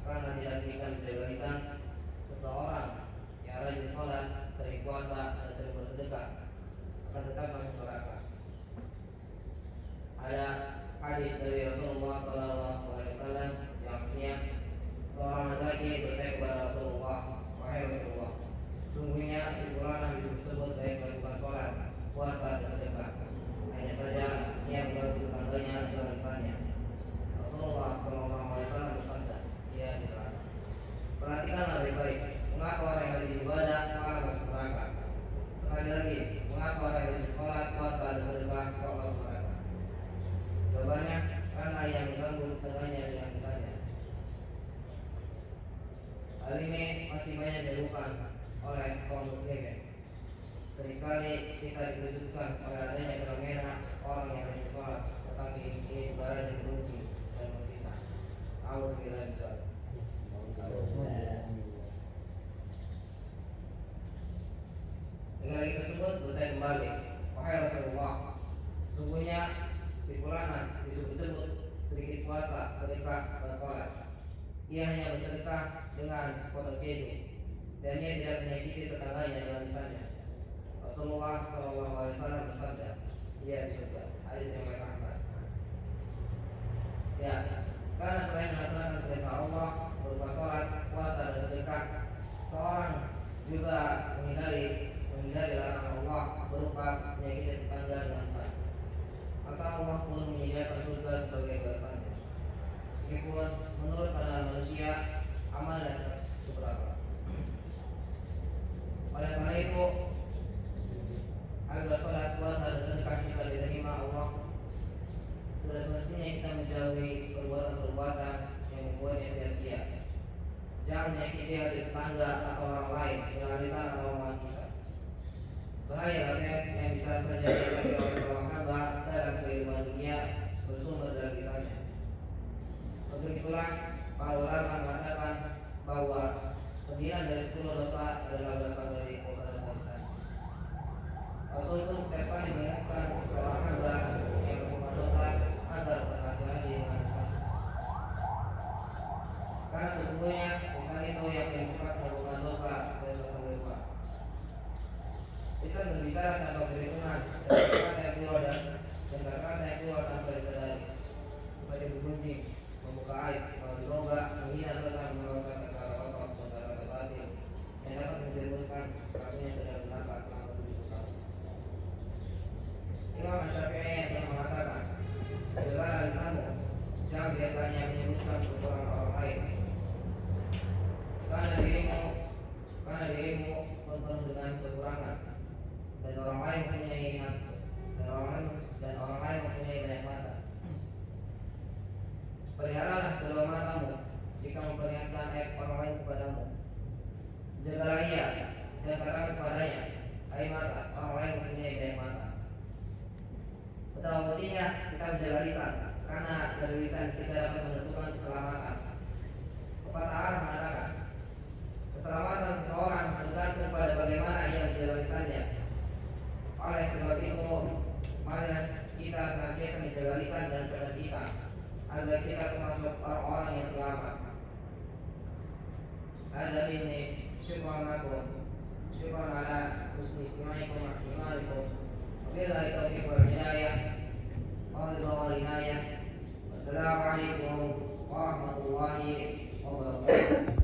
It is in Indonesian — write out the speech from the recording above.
karena tidak bisa menjaga lisan, seseorang yang rajin sholat, sering puasa, dan sering bersedekah akan tetap masuk neraka. Ada hadis dari Rasulullah SAW yang artinya, seorang laki bertanya kepada Rasulullah, "Wahai Rasulullah, sungguhnya si fulan disebut baik melakukan sholat, puasa, dan sedekah. Hanya saja ia mengganggu tetangganya dengan lisannya." Rasulullah SAW bersabda, "Ia di neraka." Perhatikanlah baik-baik, mengapa orang yang rajin ibadah malah masuk neraka? Sekali lagi, mengapa orang yang rajin sholat, puasa, dan sedekah kok masuk neraka? Jawabannya, karena yang mengganggu tetangganya dengan lisannya. Hal ini masih banyak dilakukan oleh kaum muslimin. Seringkali kita dikejutkan oleh adanya fenomena orang yang rajin sholat, tetapi ini barang yang benci dan memfitnah. Auzubillah min dzalik. Dengan lagi tersebut bertanya kembali, "Wahai Rasulullah, sungguhnya si fulana disebut-sebut sedikit puasa, sedekah, dan sholat. Ia hanya bersedekah dengan sepotong keju, dan ia tidak menyakiti tetangganya dengan lisannya." Rasulullah SAW bersabda, "Ia di surga." Hadis riwayat Ahmad. Ya, karena selain melaksanakan perintah Allah berupa sholat, puasa, dan sedekah, seorang juga menghindari larangan Allah berupa menyakiti tetangga dengan lisan. Maka Allah pun menyediakan surga sebagai balasannya, meskipun menurut pandangan manusia amalnya seberapa. Oleh karena itu, agar sholat, puasa, dan sedekah kita diterima Allah, sudah semestinya kita menjauhi perbuatan-perbuatan yang membuatnya sia-sia. Jangan menyakiti hati tetangga atau orang lain dengan lisan atau omongan kita. Bahaya rakyat yang bisa saja dihadapi oleh seorang hamba dalam kehidupan dunia bersumber dari lisannya. Untuk itulah para ulama mengatakan bahwa 9 dari 10 dosa adalah berasal dari dosa-dosa lisan. Rasul pun setiap kali mengingatkan seorang hamba yang melakukan dosa agar berhati-hati dengan lisan. Karena sesungguhnya lisan itu yang paling cepat melakukan dosa dan berkelimpahan. Lisan berbicara tanpa perhitungan, dan kata yang keluar dan kata yang keluar tanpa disadari, seperti bergunjing, membuka aib, berdoa, menghina serta melakukan kata kotor dan kata batil yang dapat menjerumuskan kakinya ke dalam neraka selama 70 tahun. Imam Syafi'i yang mengatakan, "Jagalah lisanmu, jangan biarkannya menyebutkan kekurangan orang lain. Karena dirimu penuh dengan kekurangan, dan orang lain mempunyai banyak mata. Peliharalah kedua matamu jika memperlihatkan aib orang lain kepadamu. Jagalah ia dan katakan kepadanya, 'Hai mata, orang lain mempunyai banyak mata.'" Betapa pentingnya kita menjaga lisan, karena dari lisan kita dapat menentukan keselamatan. Pepatah Arab mengatakan, keselamatan seseorang tergantung pada bagaimana ia menjaga lisannya. Oleh sebab itu, mari kita senantiasa menjaga lisan dan ucapan kita, agar kita termasuk orang-orang yang selamat. Hadza minni, syukran lakum, syukran ala husni istima'ikum wa ihtimalikum. Wabillahi taufiq wal hidayah, wal inayah. Wassalamualaikum warahmatullahi wabarakatuh.